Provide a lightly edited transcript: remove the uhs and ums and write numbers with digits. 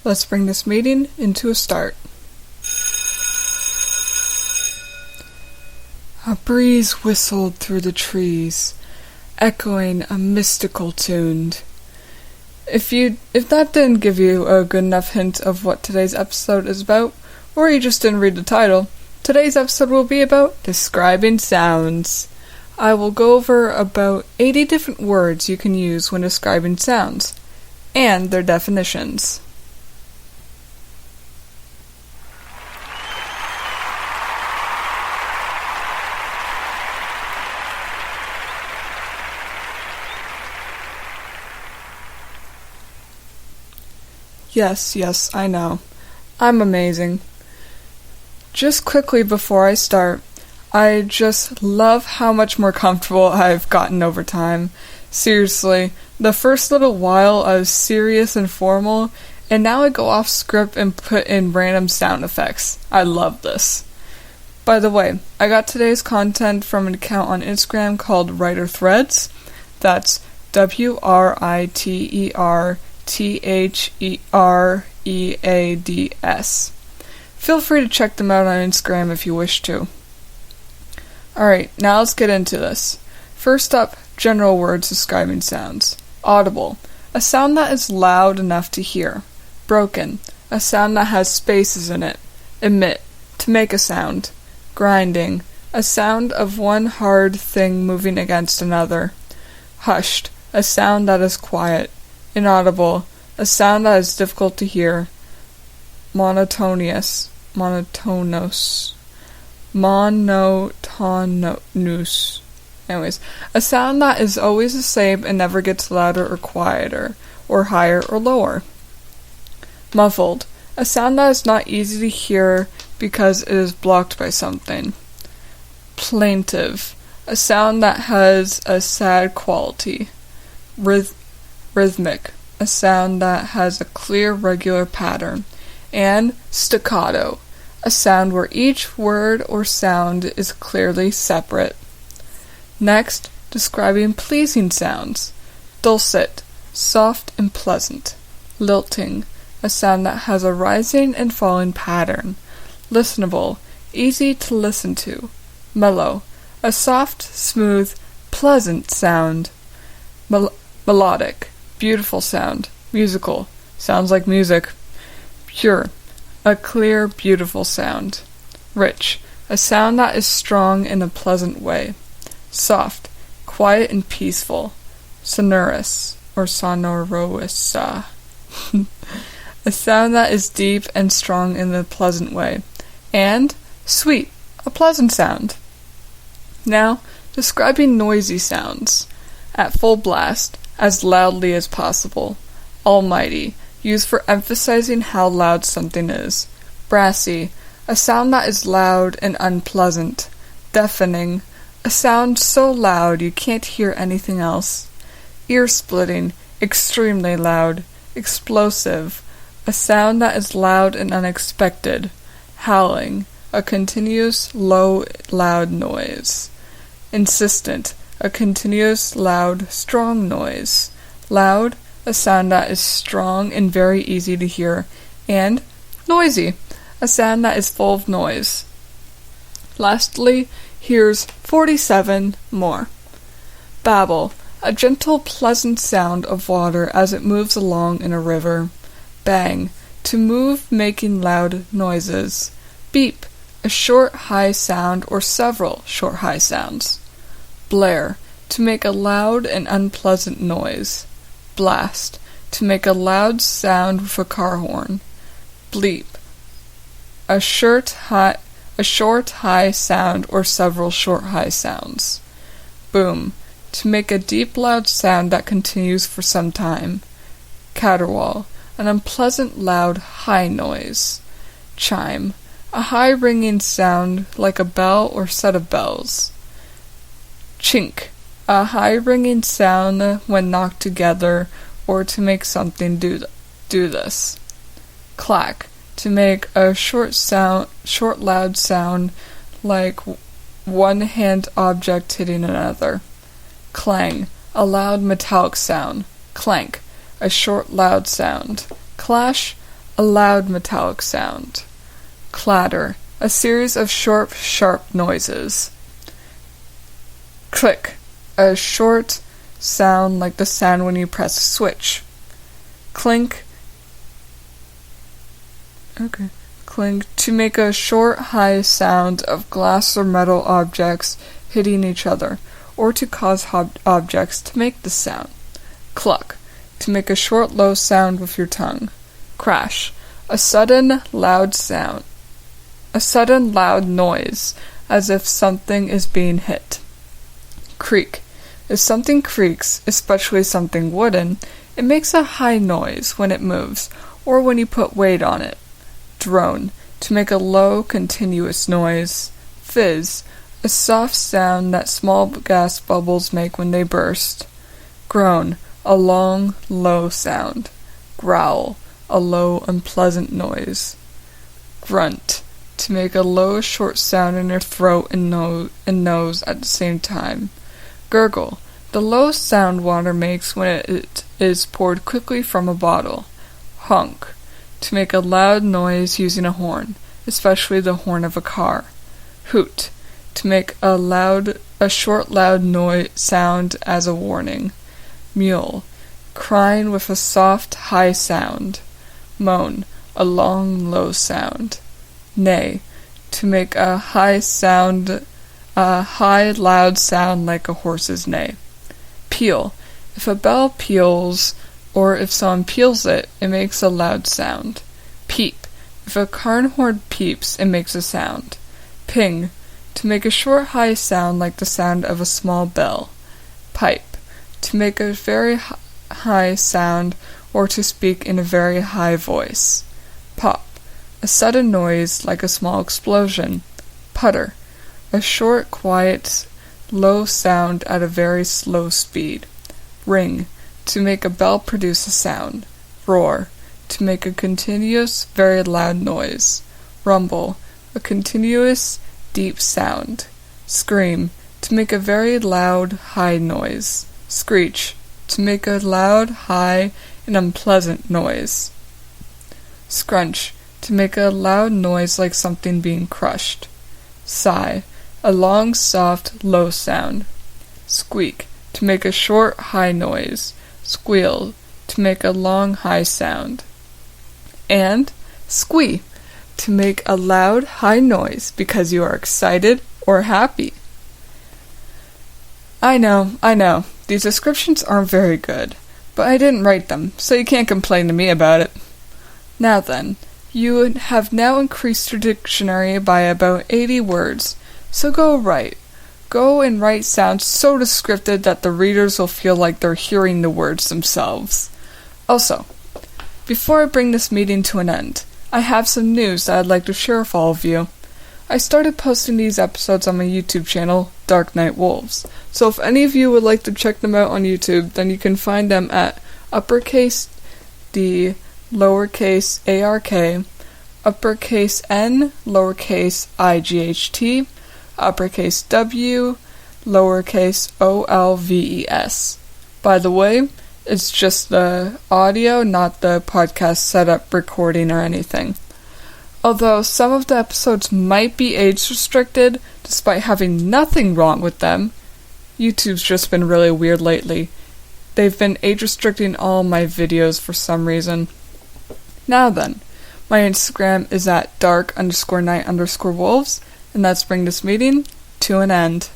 Let's bring this meeting into a start. A breeze whistled through the trees, echoing a mystical tune. If that didn't give you a good enough hint of what today's episode is about, or you just didn't read the title, today's episode will be about describing sounds. I will go over about 80 different words you can use when describing sounds, and their definitions. Yes, I know. I'm amazing. Just quickly before I start, I just love how much more comfortable I've gotten over time. Seriously, the first little while I was serious and formal, and now I go off script and put in random sound effects. I love this. By the way, I got today's content from an account on Instagram called Writer Threads. That's WRITERTHEREADS. Feel free to check them out on Instagram if you wish to. Alright, now let's get into this. First up, general words describing sounds. Audible, a sound that is loud enough to hear. Broken, a sound that has spaces in it. Emit, to make a sound. Grinding, a sound of one hard thing moving against another. Hushed, a sound that is quiet. Inaudible, a sound that is difficult to hear. Monotonous, anyways, a sound that is always the same and never gets louder or quieter, or higher or lower. Muffled, a sound that is not easy to hear because it is blocked by something. Plaintive, a sound that has a sad quality. Rhythmic, a sound that has a clear, regular pattern. And staccato, a sound where each word or sound is clearly separate. Next, describing pleasing sounds. Dulcet, soft and pleasant. Lilting, a sound that has a rising and falling pattern. Listenable, easy to listen to. Mellow, a soft, smooth, pleasant sound. Melodic, beautiful sound. Musical, sounds like music. Pure, a clear, beautiful sound. Rich, a sound that is strong in a pleasant way. Soft, quiet and peaceful. Sonorous, or sonorosa, a sound that is deep and strong in a pleasant way. And sweet, a pleasant sound. Now, describing noisy sounds. At full blast, as loudly as possible. Almighty, used for emphasizing how loud something is. Brassy, a sound that is loud and unpleasant. Deafening, a sound so loud you can't hear anything else. Ear-splitting, extremely loud. Explosive, a sound that is loud and unexpected. Howling, a continuous, low, loud noise. Insistent, a continuous, loud, strong noise. Loud, a sound that is strong and very easy to hear. And noisy, a sound that is full of noise. Lastly, here's 47 more. Babble, a gentle, pleasant sound of water as it moves along in a river. Bang, to move making loud noises. Beep, a short, high sound or several short, high sounds. Blare, to make a loud and unpleasant noise. Blast, to make a loud sound with a car horn. Bleep, a short, high sound or several short, high sounds. Boom, to make a deep, loud sound that continues for some time. Caterwaul, an unpleasant, loud, high noise. Chime, a high ringing sound like a bell or set of bells. Chink, a high ringing sound when knocked together or to make something do this. Clack, to make a short loud sound like one-hand object hitting another. Clang, a loud metallic sound. Clank, a short loud sound. Clash, a loud metallic sound. Clatter, a series of short, sharp noises. Click, a short sound like the sound when you press a switch. Clink, to make a short, high sound of glass or metal objects hitting each other, or to cause objects to make the sound. Cluck, to make a short, low sound with your tongue. Crash, a sudden, loud sound. A sudden, loud noise, as if something is being hit. Creak, if something creaks, especially something wooden, it makes a high noise when it moves, or when you put weight on it. Drone, to make a low, continuous noise. Fizz, a soft sound that small gas bubbles make when they burst. Groan, a long, low sound. Growl, a low, unpleasant noise. Grunt, to make a low, short sound in your throat and nose at the same time. Gurgle, the low sound water makes when it is poured quickly from a bottle. Honk, to make a loud noise using a horn, especially the horn of a car. Hoot, to make a short loud noise sound as a warning. Mule, crying with a soft high sound. Moan, a long low sound. Neigh, to make a high loud sound like a horse's neigh. Peal, if a bell peals or if someone peels it, it makes a loud sound. Peep, if a car horn peeps, it makes a sound. Ping, to make a short high sound like the sound of a small bell. Pipe, to make a very high sound or to speak in a very high voice. Pop, a sudden noise like a small explosion. Putter, a short, quiet, low sound at a very slow speed. Ring, to make a bell produce a sound. Roar, to make a continuous, very loud noise. Rumble, a continuous, deep sound. Scream, to make a very loud, high noise. Screech, to make a loud, high, and unpleasant noise. Scrunch, to make a loud noise like something being crushed. Sigh, a long, soft, low sound. Squeak, to make a short, high noise. Squeal, to make a long, high sound. And squee, to make a loud, high noise because you are excited or happy. I know, these descriptions aren't very good, but I didn't write them, so you can't complain to me about it. Now then, you have now increased your dictionary by about 80 words, so go and write sounds so descriptive that the readers will feel like they're hearing the words themselves. Also, before I bring this meeting to an end, I have some news that I'd like to share with all of you. I started posting these episodes on my YouTube channel, Dark Night Wolves, so if any of you would like to check them out on YouTube, then you can find them at uppercase D, lowercase ARK, uppercase N, lowercase IGHT, uppercase W, lowercase OLVES. By the way, it's just the audio, not the podcast setup, recording, or anything. Although some of the episodes might be age restricted, despite having nothing wrong with them, YouTube's just been really weird lately. They've been age restricting all my videos for some reason. Now then, my Instagram is at dark_night_wolves, and let's bring this meeting to an end.